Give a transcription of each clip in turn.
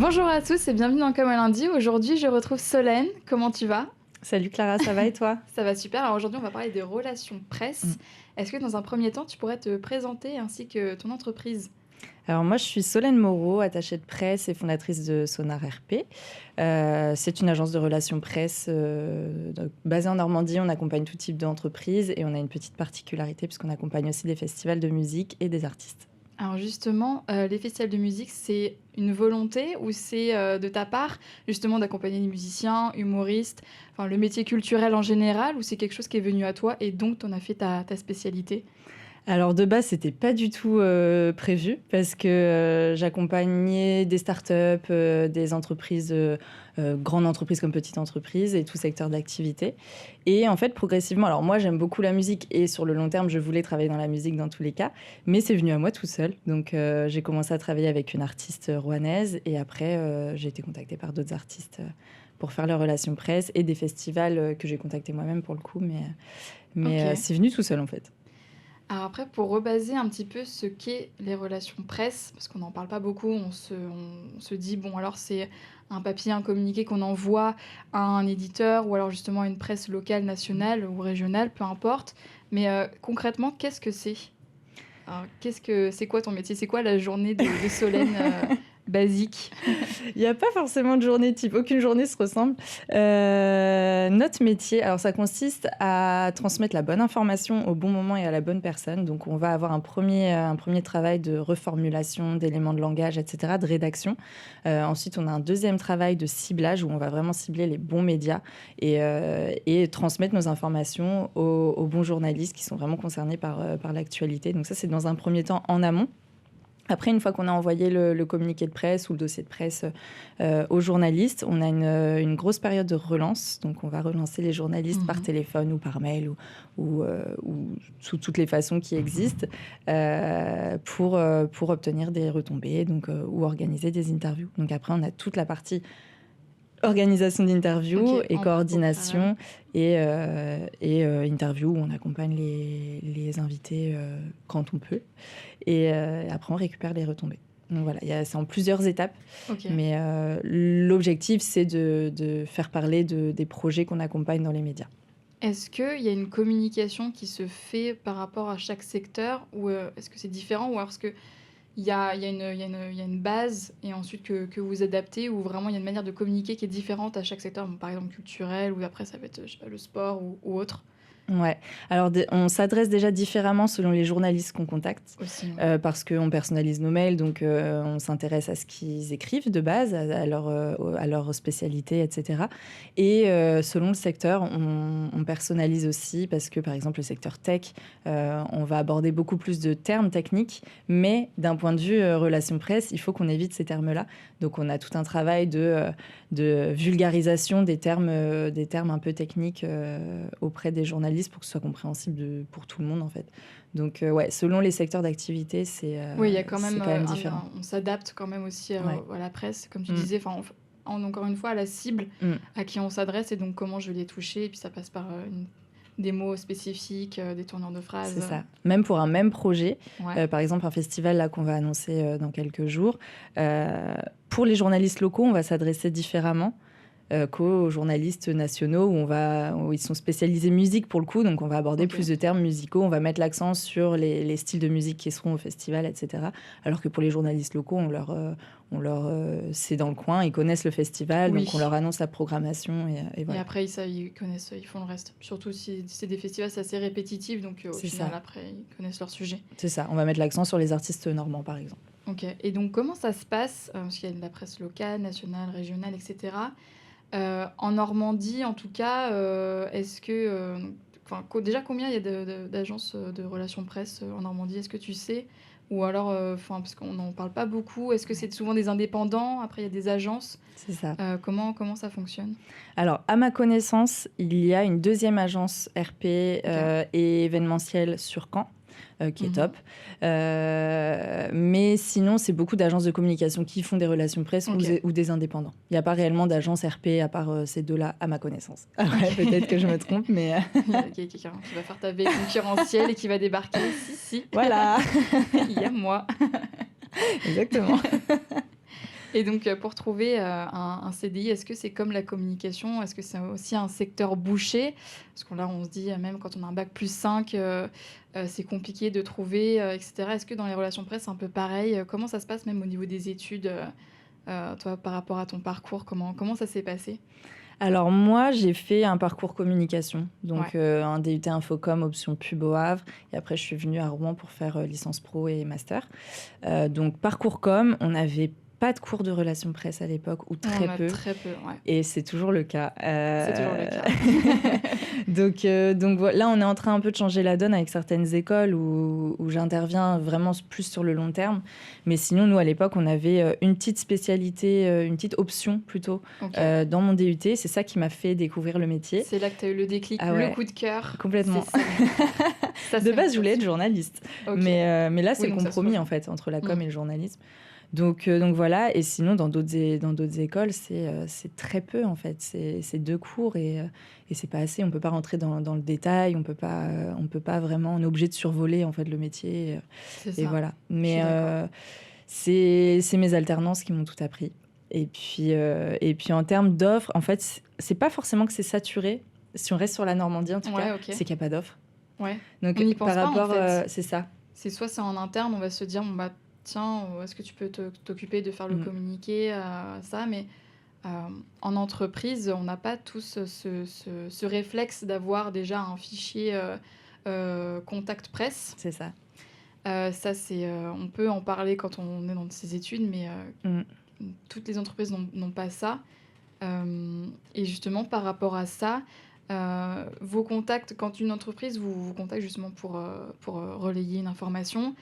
Bonjour à tous et bienvenue dans Comme un lundi. Aujourd'hui, je retrouve Solène. Comment tu vas? Salut Clara, ça va et toi? Ça va super. Alors aujourd'hui, on va parler des relations presse. Mm. Est-ce que dans un premier temps, tu pourrais te présenter ainsi que ton entreprise? Alors moi, je suis Solène Moreau, attachée de presse et fondatrice de Sonar RP. C'est une agence de relations presse basée en Normandie. On accompagne tout type d'entreprise et on a une petite particularité puisqu'on accompagne aussi des festivals de musique et des artistes. Alors justement, les festivals de musique, c'est une volonté ou c'est de ta part justement d'accompagner les musiciens, humoristes, enfin le métier culturel en général, ou c'est quelque chose qui est venu à toi et donc tu en as fait ta spécialité? Alors de base, c'était pas du tout prévu parce que j'accompagnais des startups, des entreprises, grandes entreprises comme petites entreprises et tout secteur d'activité. Et en fait, progressivement, alors moi j'aime beaucoup la musique et sur le long terme, je voulais travailler dans la musique dans tous les cas, mais c'est venu à moi tout seul. Donc j'ai commencé à travailler avec une artiste rouennaise et après j'ai été contactée par d'autres artistes pour faire leurs relations presse et des festivals que j'ai contactés moi-même pour le coup, mais Ok. c'est venu tout seul en fait. Alors après, pour rebaser un petit peu ce qu'est les relations presse, parce qu'on n'en parle pas beaucoup, on se dit, bon, alors c'est un papier, un communiqué qu'on envoie à un éditeur ou alors justement à une presse locale, nationale ou régionale, peu importe. Mais concrètement, qu'est-ce que c'est? Alors, c'est quoi ton métier? C'est quoi la journée de Solène basique? Il n'y a pas forcément de journée type, aucune journée se ressemble. Notre métier, alors ça consiste à transmettre la bonne information au bon moment et à la bonne personne. Donc on va avoir un premier travail de reformulation d'éléments de langage, etc., de rédaction. Ensuite, on a un deuxième travail de ciblage où on va vraiment cibler les bons médias et transmettre nos informations aux bons journalistes qui sont vraiment concernés par l'actualité. Donc ça, c'est dans un premier temps en amont. Après, une fois qu'on a envoyé le communiqué de presse ou le dossier de presse aux journalistes, on a une grosse période de relance. Donc, on va relancer les journalistes par Mhm. téléphone ou par mail ou sous toutes les façons qui existent pour obtenir des retombées donc, ou organiser des interviews. Donc, après, on a toute la partie organisation d'interviews Ok, et au préalable. coordination et interview où on accompagne les invités quand on peut. Et après, on récupère les retombées. Donc voilà, c'est en plusieurs étapes. Ok. Mais l'objectif, c'est de faire parler des projets qu'on accompagne dans les médias. Est-ce qu'il y a une communication qui se fait par rapport à chaque secteur ou est-ce que c'est différent ou alors est-ce qu'il y a une base et ensuite que vous adaptez ou vraiment il y a une manière de communiquer qui est différente à chaque secteur, bon, par exemple culturel ou après ça va être je sais pas, le sport ou autre Ouais. Alors, on s'adresse déjà différemment selon les journalistes qu'on contacte, aussi, ouais. parce qu'on personnalise nos mails, donc on s'intéresse à ce qu'ils écrivent de base, à leur spécialité, etc. Et selon le secteur, on personnalise aussi, parce que par exemple, le secteur tech, on va aborder beaucoup plus de termes techniques, mais d'un point de vue relation presse, il faut qu'on évite ces termes-là. Donc, on a tout un travail de vulgarisation des termes un peu techniques auprès des journalistes pour que ce soit compréhensible pour tout le monde en fait. Donc ouais, selon les secteurs d'activité, Oui, il y a quand c'est même quand même différent. on s'adapte quand même aussi Ouais. à la presse, comme tu Mm. disais, enfin encore une fois à la cible Mm. à qui on s'adresse et donc comment je vais les toucher et puis ça passe par des mots spécifiques, des tournures de C'est phrases. ça. Même pour un même projet, Ouais. par exemple un festival là qu'on va annoncer dans quelques jours, pour les journalistes locaux, on va s'adresser différemment qu'aux journalistes nationaux où ils sont spécialisés musique pour le coup, donc on va aborder Ok. plus de termes musicaux, on va mettre l'accent sur les styles de musique qui seront au festival, etc. Alors que pour les journalistes locaux, c'est dans le coin, ils connaissent le festival, donc on Oui. leur annonce la programmation et Et voilà. après, ils connaissent, ils font le reste. Surtout si c'est des festivals, c'est assez répétitif, donc au C'est final, ça, après, ils connaissent leur sujet. c'est ça. On va mettre l'accent sur les artistes normands, par exemple. Ok. Et donc, comment ça se passe parce qu'il y a de la presse locale, nationale, régionale, etc. En Normandie, en tout cas, est-ce que... Enfin, déjà, combien il y a d'agences de relations presse en Normandie? Est-ce que tu sais? Ou alors, enfin, parce qu'on n'en parle pas beaucoup, est-ce que Ouais. c'est souvent des indépendants? Après, il y a des agences. C'est ça. Comment ça fonctionne? Alors, à ma connaissance, il y a une deuxième agence RP Ok. et événementielle sur Caen, qui est Mhm. top. Mais sinon, c'est beaucoup d'agences de communication qui font des relations presse Ok. ou des indépendants. Il n'y a pas réellement d'agence RP à part ces deux-là, à ma connaissance. Après, Ok. peut-être que je me trompe, mais Il y a quelqu'un qui va faire ta veille concurrentielle et qui va débarquer. Si, voilà, il y a moi. exactement. Et donc, pour trouver, un CDI, est-ce que c'est comme la communication? Est-ce que c'est aussi un secteur bouché? Parce que là, on se dit, même quand on a un bac+5, c'est compliqué de trouver, et cetera. Est-ce que dans les relations presse, c'est un peu pareil? Comment ça se passe même au niveau des études, toi, par rapport à ton parcours, comment ça s'est passé? Alors moi, j'ai fait un parcours communication, Ouais. donc un DUT Infocom, option pub au Havre, et après je suis venue à Rouen pour faire licence pro et master. Donc parcours com, on n'avait pas de cours de relations presse à l'époque, ou On très a peu, très peu, ouais. et c'est toujours le cas. C'est toujours le cas. Donc voilà, là, on est en train un peu de changer la donne avec certaines écoles où j'interviens vraiment plus sur le long terme. Mais sinon, nous, à l'époque, on avait une petite spécialité, une petite option plutôt OK. dans mon DUT. C'est ça qui m'a fait découvrir le métier. C'est là que tu as eu le déclic, Ah le ouais, coup de cœur, c'est complètement. ça. Ça, De c'est base, je voulais être motivation. journaliste. OK. Mais là, c'est Oui, le donc ça se compromis, en rejoint. fait, entre la Mmh. com et le journalisme. Donc voilà, et sinon, dans d'autres écoles, c'est très peu, en fait. C'est 2 cours et c'est pas assez. On peut pas rentrer dans le détail, on peut pas vraiment... On est obligé de survoler, en fait, le métier, C'est et ça, voilà. je suis Mais d'accord. c'est mes alternances qui m'ont tout appris. Et puis en termes d'offres, en fait, c'est pas forcément que c'est saturé. Si on reste sur la Normandie, en tout cas, Ouais, OK. c'est qu'il y a pas d'offres. Ouais. On Donc n'y par pense pas, en rapport, fait. c'est ça. C'est en interne, on va se dire: «Bon, bah, tiens, est-ce que tu peux t'occuper de faire le Mmh. communiqué, ça?» Mais, en entreprise, on n'a pas tous, ce réflexe d'avoir déjà un fichier, contact presse. C'est ça. Ça, on peut en parler quand on est dans ses études, mais, Mmh. toutes les entreprises n'ont pas ça. Et justement, par rapport à ça, vos contacts, quand une entreprise vous contacte justement pour relayer une information,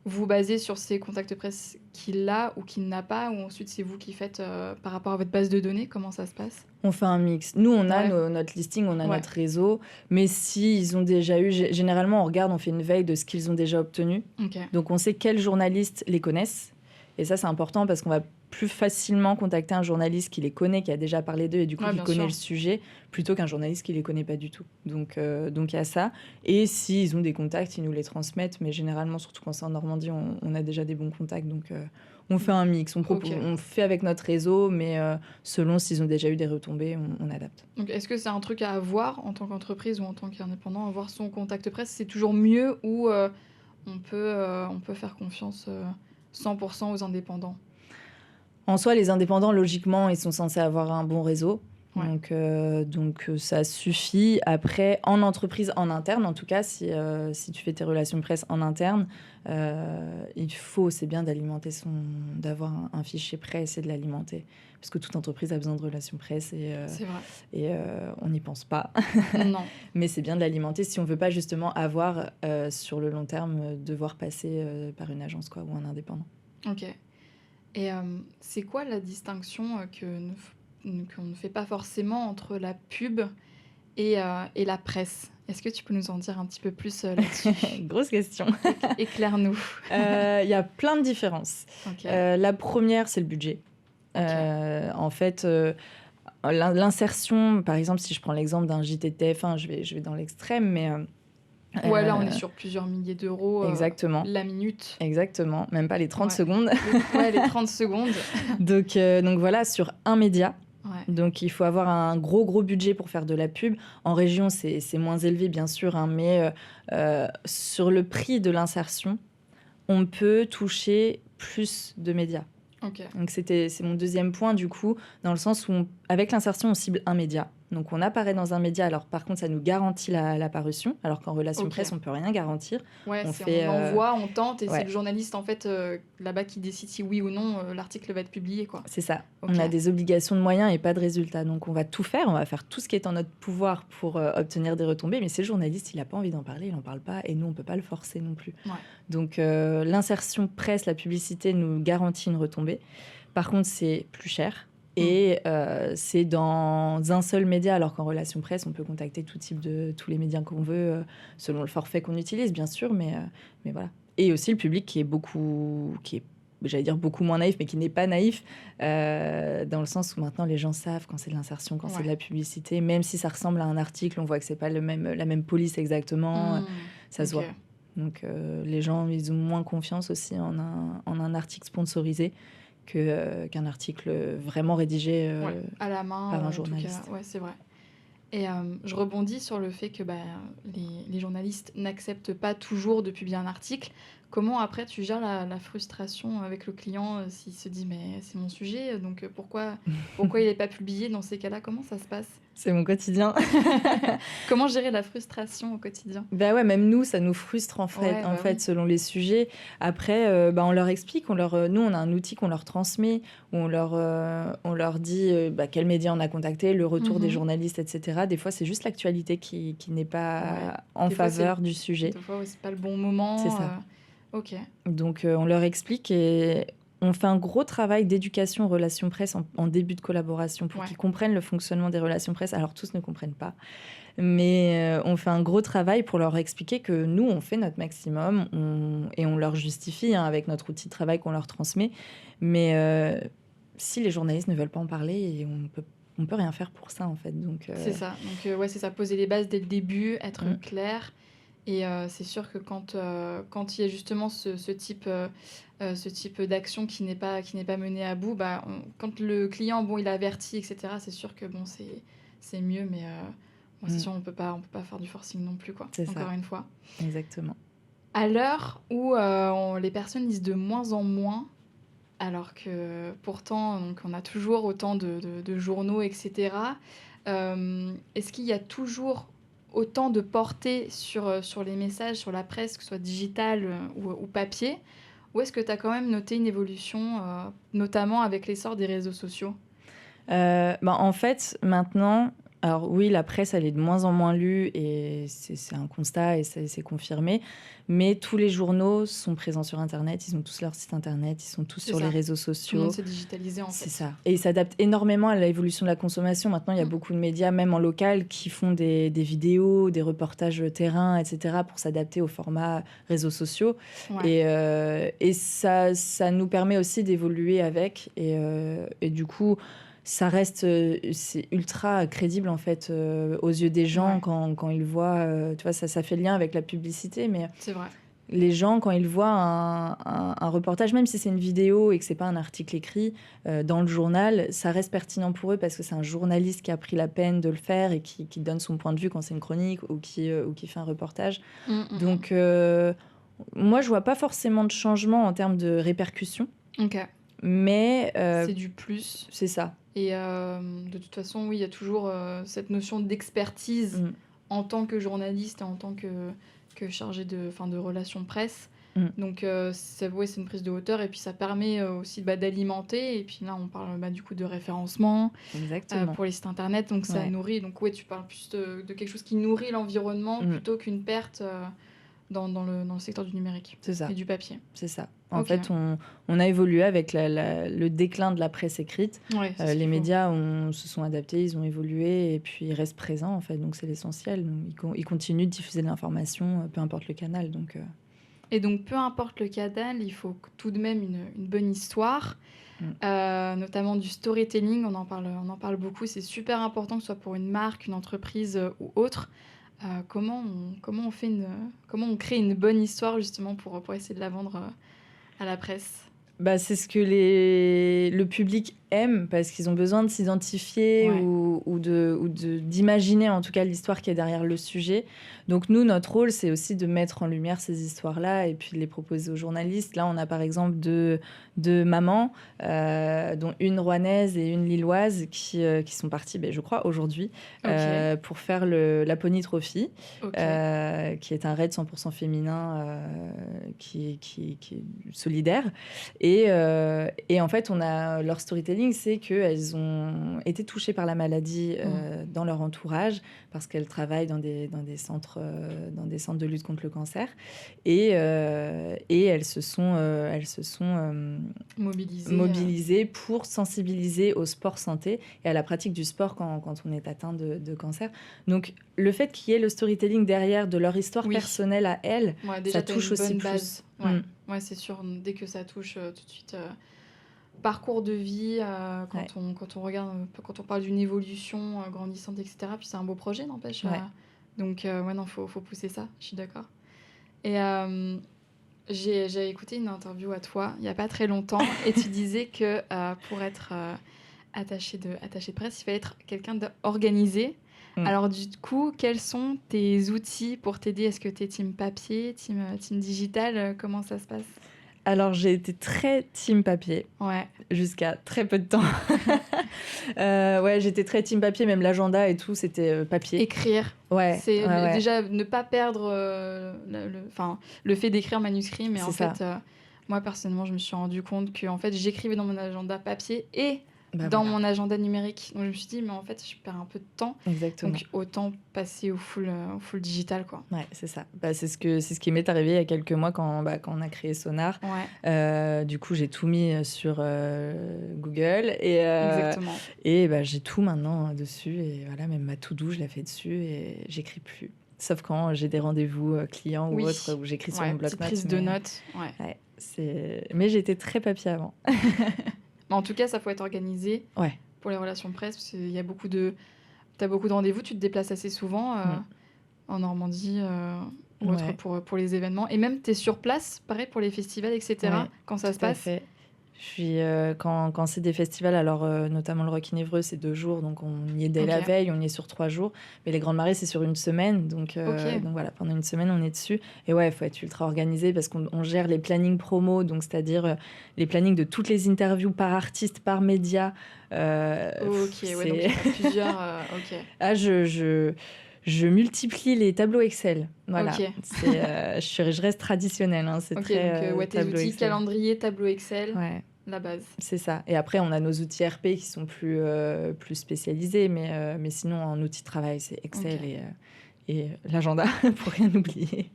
vous vous basez sur ces contacts presse qu'il a ou qu'il n'a pas, ou ensuite c'est vous qui faites, par rapport à votre base de données? Comment ça se passe? On fait un mix. Nous, on a Ouais, notre listing, on a ouais, notre réseau, mais si ils ont déjà eu, généralement, on regarde, on fait une veille de ce qu'ils ont déjà obtenu. OK. Donc, on sait quels journalistes les connaissent. Et ça, c'est important parce qu'on va plus facilement contacter un journaliste qui les connaît, qui a déjà parlé d'eux et du coup Ouais, qui bien connaît sûr. le sujet, plutôt qu'un journaliste qui les connaît pas du tout. Donc il y a ça. Et s'ils ont des contacts, ils nous les transmettent. Mais généralement, surtout quand c'est en Normandie, on a déjà des bons contacts. Donc on fait un mix. OK. On fait avec notre réseau, mais selon s'ils ont déjà eu des retombées, on adapte. Donc est-ce que c'est un truc à avoir en tant qu'entreprise ou en tant qu'indépendant, avoir son contact presse, c'est toujours mieux, ou on peut faire confiance, 100 aux indépendants? En soi, les indépendants, logiquement, ils sont censés avoir un bon réseau. Ouais. Donc ça suffit. Après, en entreprise, en interne, en tout cas, si tu fais tes relations presse en interne, c'est bien d'avoir un fichier presse et de l'alimenter. Parce que toute entreprise a besoin de relations presse C'est vrai. on n'y pense pas. Non. Mais c'est bien de l'alimenter si on veut pas justement avoir, sur le long terme, devoir passer par une agence, quoi, ou un indépendant. OK. Et c'est quoi la distinction, qu'on ne fait pas forcément entre la pub et la presse? Est-ce que tu peux nous en dire un petit peu plus, là-dessus? Grosse question. Éclaire-nous. Il y a plein de différences. OK. La première, c'est le budget. OK. En fait, l'insertion, par exemple, si je prends l'exemple d'un JT de TF1, je vais dans l'extrême, mais Ouais, là, on est euh, sur plusieurs milliers d'euros, exactement, la minute. exactement, même pas les 30 Ouais. secondes. Les 30 secondes. Donc voilà, sur un média. Ouais. Donc il faut avoir un gros budget pour faire de la pub. En région, c'est moins élevé, bien sûr, hein, mais sur le prix de l'insertion, on peut toucher plus de médias. OK. Donc c'est mon deuxième point, du coup, dans le sens où, avec l'insertion, on cible un média. Donc on apparaît dans un média, alors par contre, ça nous garantit la parution, alors qu'en relation OK. presse, on peut rien garantir. Ouais, On c'est fait, on envoie, on tente, et c'est ouais. le journaliste, en fait, là-bas, qui décide si oui ou non, l'article va être publié, quoi. C'est ça. OK. On a des obligations de moyens et pas de résultats. Donc on va tout faire, on va faire tout ce qui est en notre pouvoir pour obtenir des retombées. Mais c'est le journaliste, il n'a pas envie d'en parler, il n'en parle pas. Et nous, on ne peut pas le forcer non plus. Ouais. Donc l'insertion presse, la publicité nous garantit une retombée. Par contre, c'est plus cher. Et c'est dans un seul média, alors qu'en relation presse, on peut contacter tous les médias qu'on veut, selon le forfait qu'on utilise, bien sûr. Mais voilà. Et aussi le public qui est j'allais dire beaucoup moins naïf, mais qui n'est pas naïf, dans le sens où maintenant les gens savent quand c'est de l'insertion, quand c'est de la publicité, même si ça ressemble à un article, on voit que c'est pas la même police exactement, ça se OK. voit. Donc les gens, ils ont moins confiance aussi en un article sponsorisé qu'un article vraiment rédigé Ouais, à la main, par un en tout journaliste. cas, ouais, c'est vrai. Et je rebondis sur le fait que, bah, les journalistes n'acceptent pas toujours de publier un article. Comment après tu gères la frustration avec le client, s'il se dit: «Mais c'est mon sujet, donc pourquoi il est pas publié?» Dans ces cas-là, comment ça se passe? C'est mon quotidien. Comment gérer la frustration au quotidien? Bah, ouais, même nous, ça nous frustre Ouais, en bah, fait, oui. selon les sujets. Après, bah, on leur explique, nous, on a un outil qu'on leur transmet, où on leur dit, bah, quels médias on a contactés, le retour des Mmh. journalistes et cetera. Des fois, c'est juste l'actualité qui n'est Ouais. pas en Des fois, c'est faveur du sujet. des fois, ouais, c'est pas le bon C'est moment, ça. OK. Donc, on leur explique et on fait un gros travail d'éducation aux relations presse en début de collaboration pour Ouais. qu'ils comprennent le fonctionnement des relations presse. Alors, tous ne comprennent pas. Mais on fait un gros travail pour leur expliquer que nous, on fait notre maximum et on leur justifie hein, avec notre outil de travail qu'on leur transmet. Mais si les journalistes ne veulent pas en parler, on peut rien faire pour ça, en fait. Donc, C'est ça. Donc, ouais, c'est ça, poser les bases dès le début, être mm, clair. Et c'est sûr que quand il y a justement ce type d'action qui n'est pas menée à bout, bah, quand le client, bon, il est averti, et cetera, c'est sûr que bon, c'est mieux, mais bon, c'est mm, sûr, on peut pas faire du forcing non plus, quoi, c'est ça, encore une fois. exactement. À l'heure où les personnes lisent de moins en moins, alors que pourtant, donc, on a toujours autant de journaux, et cetera. Est-ce qu'il y a toujours autant de portée sur les messages, sur la presse, que ce soit digitale, ou papier? Ou est-ce que tu as quand même noté une évolution, notamment avec l'essor des réseaux sociaux? Bah, en fait, maintenant, alors oui, la presse, elle est de moins en moins lue et c'est un constat et c'est confirmé. Mais tous les journaux sont présents sur Internet, ils ont tous leur site Internet, ils sont tous C'est sur les ça, réseaux tout le monde sociaux. s'est digitalisé, en C'est fait. ça. Et ils s'adaptent énormément à l'évolution de la consommation. Maintenant, il y a Mmh, beaucoup de médias, même en local, qui font des vidéos, des reportages terrain, etc., pour s'adapter au format réseaux sociaux. ouais, Et ça nous permet aussi d'évoluer avec. Et du coup, ça reste, c'est ultra crédible, en fait, aux yeux des gens ouais, quand ils voient. Tu vois, ça fait lien avec la publicité, mais c'est vrai. les gens, quand ils voient un reportage, même si c'est une vidéo et que c'est pas un article écrit dans le journal, ça reste pertinent pour eux parce que c'est un journaliste qui a pris la peine de le faire et qui donne son point de vue quand c'est une chronique ou qui fait un reportage. Mmh, mmh, mmh. Donc, moi, je vois pas forcément de changement en termes de répercussions, OK, mais c'est du plus. c'est ça. Et de toute façon, oui, il y a toujours, cette notion d'expertise Mm, en tant que journaliste et en tant que chargé de relations presse. mm, Donc c'est ouais, c'est une prise de hauteur et puis ça permet, aussi, bah, d'alimenter et puis là, on parle, bah, du coup de référencement, exactement. pour les sites internet donc ça Ouais. nourrit donc ouais, tu parles plus de quelque chose qui nourrit l'environnement Mm, plutôt qu'une perte, dans le secteur du numérique c'est et ça. du papier. C'est ça. En OK. fait, on a évolué avec le déclin de la presse écrite. Ouais, c'est ce Les qu'il faut. médias se sont adaptés, ils ont évolué et puis ils restent présents, en fait. Donc, c'est l'essentiel. Donc, ils continuent de diffuser de l'information, peu importe le canal. Donc, Et donc peu importe le canal, il faut tout de même une bonne histoire. mm. Notamment du storytelling, on en parle beaucoup, c'est super important, que ce soit pour une marque, une entreprise, ou autre. Comment on crée une bonne histoire justement pour essayer de la vendre, à la presse? Bah, c'est ce que le public aime parce qu'ils ont besoin de s'identifier Ouais. d'imaginer en tout cas l'histoire qui est derrière le sujet. Donc nous, notre rôle, c'est aussi de mettre en lumière ces histoires-là et puis de les proposer aux journalistes. Là, on a par exemple deux mamans, dont une rouennaise et une lilloise qui sont parties, ben, je crois, aujourd'hui, OK, pour faire la Pony Trophy, OK. qui est un raid 100% féminin qui est solidaire. Et en fait, leur storytelling, c'est qu'elles ont été touchées par la maladie Mmh. dans leur entourage parce qu'elles travaillent dans dans des centres de lutte contre le cancer. Et elles se sont Mobiliser, mobilisées pour sensibiliser au sport santé et à la pratique du sport quand on est atteint de cancer. Donc, le fait qu'il y ait le storytelling derrière de leur histoire oui. personnelle à elles, Ouais, ça déjà tu as touche une aussi bonne plus. base. Ouais. Mm. Ouais, c'est sûr, dès que ça touche, tout de suite, parcours de vie, Ouais. quand on regarde, quand on parle d'une évolution, grandissante et cetera, puis c'est un beau projet n'empêche, Ouais. donc ouais, non, faut pousser ça, je suis d'accord et hem J'ai écouté une interview à toi il y a pas très longtemps et tu disais que pour être attaché de presse, il fallait être quelqu'un d'organisé. Mm. Alors du coup, quels sont tes outils pour t'aider? Est-ce que tu es team papier, team digital? Comment ça se passe? Alors, j'ai été très team papier Ouais, jusqu'à très peu de temps. Ouais, j'étais très team papier, même l'agenda et tout, c'était papier. écrire. Ouais, C'est ouais, ouais, déjà ne pas perdre enfin, le fait d'écrire manuscrit, mais c'est en ça. fait, moi personnellement, je me suis rendu compte que en fait, j'écrivais dans mon agenda papier et Bah dans voilà, mon agenda numérique. Donc je me suis dit, mais en fait, je perds un peu de temps, exactement. donc autant passer au full digital, quoi. Ouais, c'est ça. Bah, c'est ce qui m'est arrivé il y a quelques mois quand on a créé Sonar. Ouais, Du coup, j'ai tout mis sur Google exactement. et bah, j'ai tout maintenant dessus. Et voilà, même ma to-do, je la fais dessus et j'écris plus. Sauf quand j'ai des rendez-vous clients ou autres Oui, où j'écris sur ouais, mon petite bloc-notes. prise de notes, ouais. Ouais, mais j'étais très papier avant. Mais en tout cas, ça faut être organisé Ouais. pour les relations presse, parce qu'il y a beaucoup de... T'as beaucoup de rendez-vous, tu te déplaces assez souvent Mm. en Normandie ou autre Ouais. pour les événements. Et même, t'es sur place, pareil pour les festivals, etc. Ouais, Quand ça tout se à passe. fait. Quand c'est des festivals, alors notamment le Rock in Évreux, c'est 2 jours, donc on y est dès Ok, la veille, on y est sur 3 jours. Mais les Grandes Marées, c'est sur une semaine, ok, donc voilà, pendant une semaine, on est dessus. Et ouais, il faut être ultra organisé parce qu'on gère les plannings promo, donc c'est-à-dire les plannings de toutes les interviews par artiste, par média. ok, ouais, donc C'est il y en a plusieurs. Ok, ah, je multiplie les tableaux Excel. Voilà, ok, je reste traditionnelle, hein, c'est ok, donc très ouais, tes tableau outils, Excel. calendrier, tableau Excel, Ouais. la base. C'est ça. Et après, on a nos outils RP qui sont plus spécialisés, mais sinon, en outil de travail, c'est Ok. Excel et l'agenda, pour rien oublier.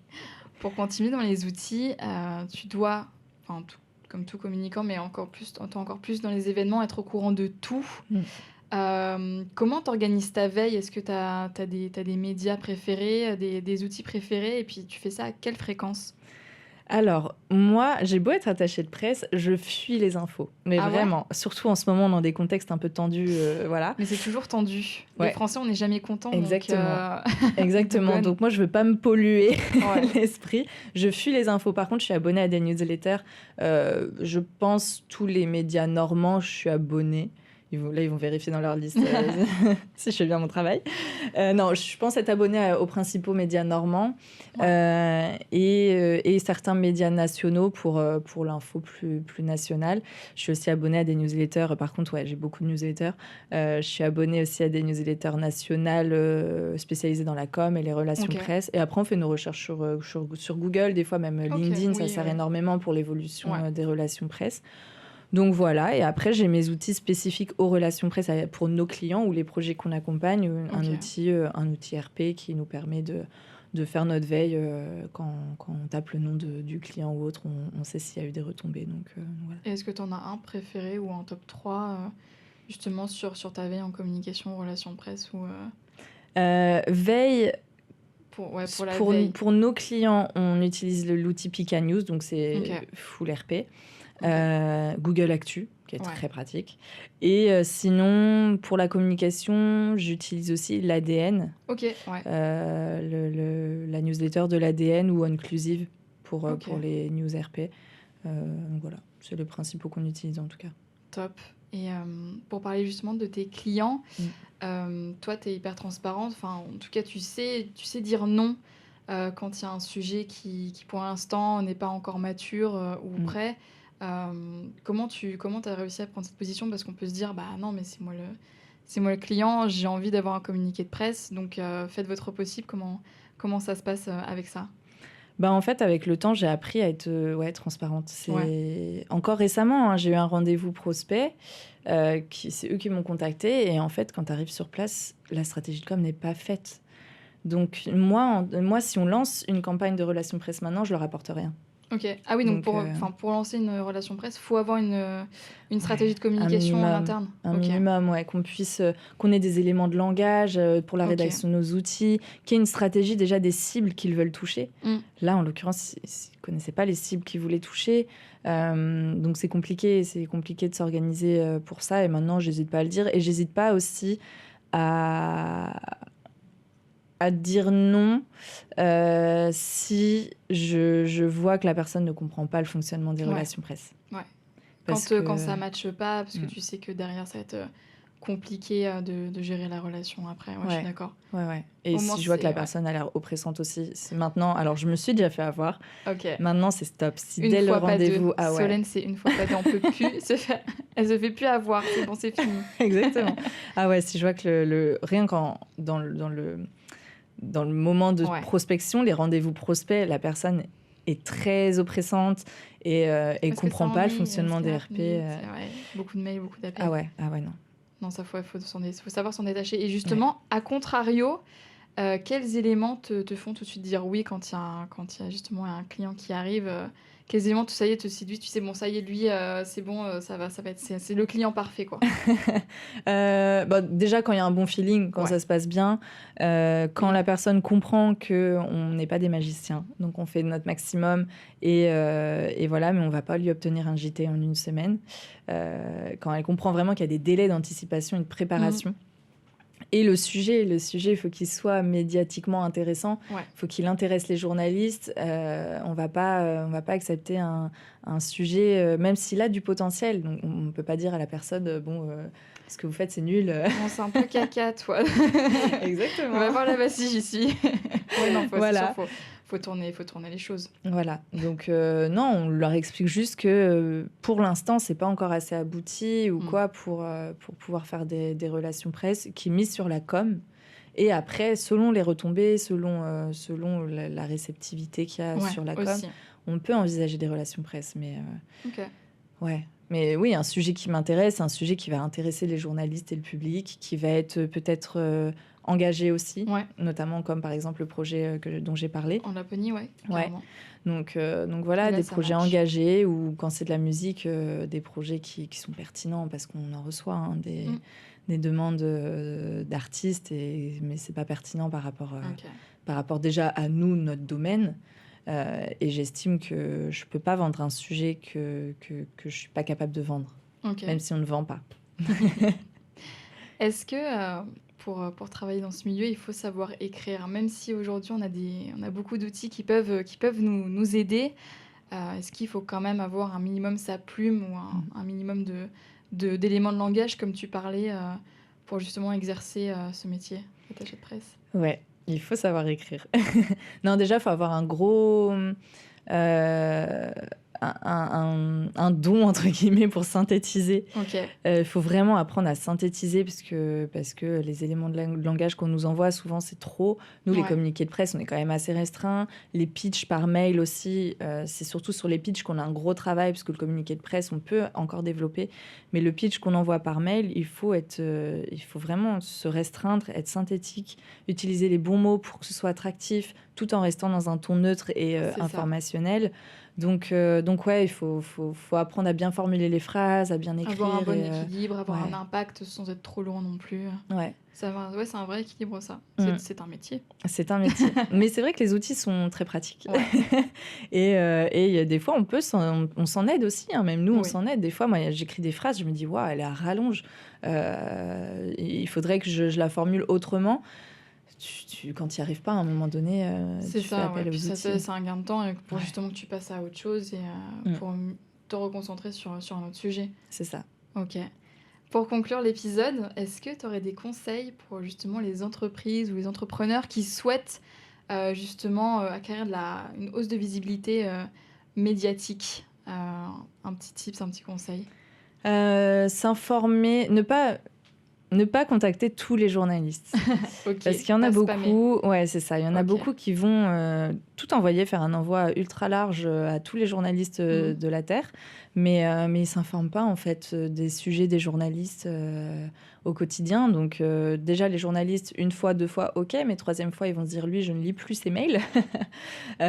Pour continuer dans les outils, tu dois, enfin, comme tout communicant, mais encore plus dans les événements, être au courant de tout. Mm. Comment t'organises ta veille? Est-ce que t'as des médias préférés, des outils préférés? Et puis tu fais ça à quelle fréquence? Alors, moi, j'ai beau être attachée de presse, je fuis les infos. Mais Ah ouais? vraiment, surtout en ce moment, dans des contextes un peu tendus, voilà. Mais c'est toujours tendu. Les Ouais, Français, on n'est jamais contents, donc exactement. de Exactement. gone. Donc moi, je veux pas me polluer Ouais, l'esprit. Je fuis les infos. Par contre, je suis abonnée à des newsletters. Je pense tous les médias normands, je suis abonnée. Ils vont vérifier dans leur liste si je fais bien mon travail. Non, je pense être abonnée aux principaux médias normands ouais. et certains médias nationaux pour l'info plus nationale. Je suis aussi abonnée à des newsletters. Par contre, ouais, j'ai beaucoup de newsletters. Je suis abonnée aussi à des newsletters nationales spécialisées dans la com et les relations Ok, presse. Et après, on fait nos recherches sur Google, des fois même ok, LinkedIn, ça oui, sert oui. énormément pour l'évolution Ouais, des relations presse. Donc voilà, et après j'ai mes outils spécifiques aux relations presse pour nos clients ou les projets qu'on accompagne, ok. un outil RP qui nous permet de faire notre veille quand on tape le nom du client ou autre, on sait s'il y a eu des retombées. Donc voilà. Et est-ce que tu en as un préféré ou un top 3 justement sur ta veille en communication, relations presse ou Veille, ouais, pour la pour, veille? pour nos clients, on utilise l'outil Pika News, donc Ok, c'est full RP. ok. Google Actu, qui est Ouais, très pratique. Et sinon, pour la communication, j'utilise aussi l'ADN, ok, ouais, la newsletter de l'ADN ou Inclusive ok, pour les news RP. Donc voilà, c'est les principaux qu'on utilise en tout cas. top. Et pour parler justement de tes clients, Mm. toi, tu es hyper transparente. Enfin, en tout cas, tu sais dire non quand il y a un sujet qui pour l'instant, n'est pas encore mature ou Mm. prêt. Comment t'as réussi à prendre cette position? Parce qu'on peut se dire, bah non, mais c'est moi le client, j'ai envie d'avoir un communiqué de presse, donc faites votre possible. Comment ça se passe avec ça? Bah en fait, avec le temps, j'ai appris à être ouais, transparente. Ouais, C'est encore récemment, hein, j'ai eu un rendez-vous prospect. C'est eux qui m'ont contacté. Et en fait, quand tu arrives sur place, la stratégie de com n'est pas faite. Donc moi, si on lance une campagne de relations presse maintenant, je leur apporte rien. ok. Ah oui, donc Donc pour lancer une relation presse, faut avoir une ouais, stratégie de communication en interne. un Ok, minimum, ouais, qu'on ait des éléments de langage pour la ok. rédaction de nos outils, qu'il y ait une stratégie déjà des cibles qu'ils veulent toucher. Hmm. Là, en l'occurrence, ils ne connaissaient pas les cibles qu'ils voulaient toucher. Donc c'est compliqué de s'organiser pour ça. Et maintenant, j'hésite pas à le dire. Et j'hésite pas aussi à à dire non si je vois que la personne ne comprend pas le fonctionnement des Ouais, relations presse. ouais. Parce Quand que... ça matche pas, parce que Mm. tu sais que derrière, ça va être compliqué de gérer la relation après. Ouais, je suis Ouais, d'accord. ouais. Et Au moins, si je vois que la c'est... Ouais. personne a l'air oppressante aussi, c'est maintenant... Alors, je me suis déjà fait avoir. Ok. Maintenant, c'est stop. Si Une dès le fois, pas deux. rendez-vous... Ah ouais, Solène, c'est une fois, pas deux. On peut plus se faire... Elle se fait plus avoir. C'est bon, c'est fini. exactement. Ah ouais, si je vois que rien qu'en dans le moment de Ouais. prospection, les rendez-vous prospects, la personne est très oppressante et Parce que ça comprend pas le ennuie, ce fonctionnement qui des va RP. vite. Ouais. Beaucoup de mails, beaucoup d'appels. Ah ouais, non. Non, ça faut savoir s'en détacher. Et Ouais. justement, à contrario, quels éléments te font tout de suite dire oui quand il y a justement un client qui arrive quels éléments, ça y est, te séduisent? Tu sais, bon, ça y est, lui, c'est bon, ça va être, c'est le client parfait, quoi. Bah, déjà, quand il y a un bon feeling, quand Ouais, ça se passe bien, quand oui, la personne comprend qu'on n'est pas des magiciens, donc on fait de notre maximum et voilà, mais on va pas lui obtenir un JT en une semaine. Quand elle comprend vraiment qu'il y a des délais d'anticipation et de mhm, préparation. Et le sujet, il faut qu'il soit médiatiquement intéressant. ouais, Il faut qu'il intéresse les journalistes. On va pas accepter un sujet, même s'il a du potentiel. Donc, on ne peut pas dire à la personne, bon, ce que vous faites, c'est nul. bon, c'est un peu caca, toi. Va Exactement. voir là-bas si j'y suis. Ouais, non, c'est sûr, Voilà. faut tourner les choses. Voilà. Donc, non, on leur explique juste que pour l'instant, c'est pas encore assez abouti ou Mm. quoi pour pouvoir faire des relations presse qui misent sur la com. Et après, selon les retombées, selon la réceptivité qu'il y a Ouais, sur la com, aussi. on peut envisager des relations presse. Mais Ok. ouais. Mais oui, un sujet qui m'intéresse, un sujet qui va intéresser les journalistes et le public, qui va être peut-être engagé aussi, Ouais, notamment comme par exemple le projet dont j'ai parlé. en Laponie, ouais, Ouais. carrément. Donc Et voilà, là, des ça projets match. engagés ou quand c'est de la musique, des projets qui sont pertinents parce qu'on en reçoit Mm. des demandes d'artistes, mais c'est pas pertinent Ok. par rapport déjà à nous, notre domaine. Et j'estime que je peux pas vendre un sujet que je suis pas capable de vendre, Ok. même si on ne vend pas. Est-ce que pour travailler dans ce milieu, il faut savoir écrire? Même si aujourd'hui on a beaucoup d'outils qui peuvent nous aider, est-ce qu'il faut quand même avoir un minimum sa plume ou un minimum d'éléments de langage, comme tu parlais, pour justement exercer ce métier d'attaché de presse? Ouais, il faut savoir écrire. Non, déjà, il faut avoir un gros, euh, un don, entre guillemets, pour synthétiser. Ok, Il faut vraiment apprendre à synthétiser parce que les éléments de langage qu'on nous envoie, souvent, c'est trop. Nous, les ouais, communiqués de presse, on est quand même assez restreints. Les pitchs par mail aussi, c'est surtout sur les pitchs qu'on a un gros travail parce que le communiqué de presse, on peut encore développer. Mais le pitch qu'on envoie par mail, il faut vraiment se restreindre, être synthétique, utiliser les bons mots pour que ce soit attractif, tout en restant dans un ton neutre et c'est ça. informationnel. Donc ouais, faut apprendre à bien formuler les phrases, à bien Avoir un écrire. bon équilibre, avoir un Ouais, impact sans être trop loin non plus. ouais. Ouais, c'est un vrai équilibre, ça. Mm. C'est un métier. C'est un métier. Mais c'est vrai que les outils sont très pratiques. Ouais, Et il y a des fois, on s'en aide aussi. Hein. Même nous, on oui. s'en aide. Des fois, moi, j'écris des phrases, je me dis, waouh, elle est à rallonge. Il faudrait que je la formule autrement. Quand tu n'y arrives pas, à un moment donné, C'est tu fais ça, ouais. appel Puis aux ça, outils. c'est un gain de temps pour Ouais, justement que tu passes à autre chose et Mm. pour te reconcentrer sur un autre sujet. C'est ça. Ok. Pour conclure l'épisode, est-ce que tu aurais des conseils pour justement les entreprises ou les entrepreneurs qui souhaitent justement acquérir une hausse de visibilité médiatique? Un petit tips, un petit conseil. S'informer, ne pas contacter tous les journalistes. Ok, Parce qu'il y en a pas spammer. beaucoup, ouais, c'est ça. Il y en a Ok. beaucoup qui vont tout envoyer, faire un envoi ultra large à tous les journalistes Mhm. de la Terre, mais ils ne s'informent pas en fait des sujets des journalistes au quotidien. Donc déjà, les journalistes, une fois, deux fois, ok, mais troisième fois, ils vont se dire, lui, je ne lis plus ses mails. Ok.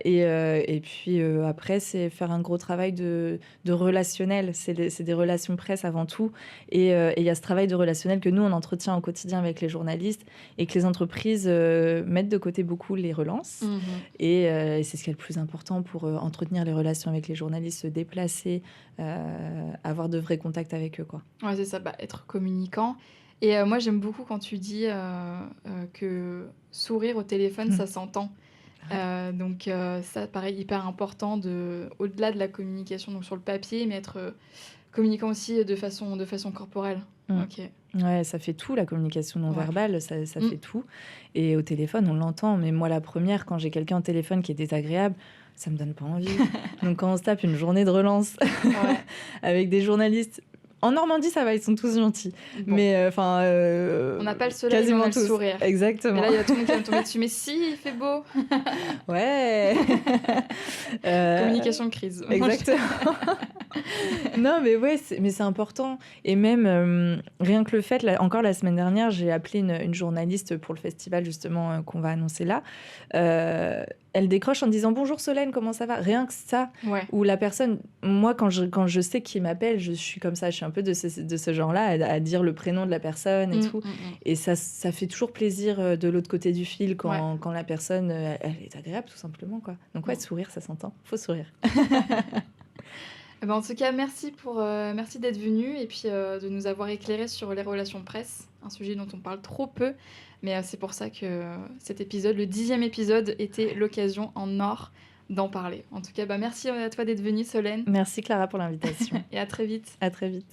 Et puis après, c'est faire un gros travail de relationnel. C'est des relations presse avant tout. Et il y a ce travail de relationnel que nous, on entretient au quotidien avec les journalistes et que les entreprises mettent de côté beaucoup les relances. Mhm. Et c'est ce qui est le plus important pour entretenir les relations avec les journalistes, se déplacer, avoir de vrais contacts avec eux, quoi. Ouais, c'est ça, bah, être communicant. Et moi, j'aime beaucoup quand tu dis que sourire au téléphone, Mmh. ça s'entend. Ouais. Donc ça, pareil, hyper important au-delà de la communication, donc sur le papier, mais être communicant aussi de façon corporelle. Mmh. Ok. Ouais, ça fait tout, la communication non Ouais. verbale, ça Mm. fait tout. Et au téléphone, on l'entend, mais moi, la première, quand j'ai quelqu'un au téléphone qui est désagréable, ça me donne pas envie. Donc, quand on se tape une journée de relance Ouais. avec des journalistes, en Normandie, ça va, ils sont tous gentils. Bon. Mais On n'a pas le soleil, mais on a quasiment le tous. sourire. Et Exactement. là, il y a tout le monde qui va me tomber dessus. Mais si, il fait beau. Ouais. Communication de crise. Exactement. Non, mais ouais, mais c'est important. Et même, rien que le fait, encore la semaine dernière, j'ai appelé une journaliste pour le festival, justement, qu'on va annoncer là. Elle décroche en disant bonjour Solène, comment ça va? Rien que ça, Ouais. où la personne, moi, quand je sais qui m'appelle, je suis comme ça, je suis un peu de ce genre-là, à dire le prénom de la personne et tout. Et ça fait toujours plaisir de l'autre côté du fil quand la personne, elle est agréable, tout simplement, quoi. Donc, ouais, sourire, ça s'entend. Faut sourire. Eh ben, en tout cas, merci d'être venu et puis de nous avoir éclairé sur les relations presse, un sujet dont on parle trop peu. Mais c'est pour ça que cet épisode, le 10e épisode, était l'occasion en or d'en parler. En tout cas, merci à toi d'être venue, Solène, Merci Clara pour l'invitation. et à très vite. À très vite.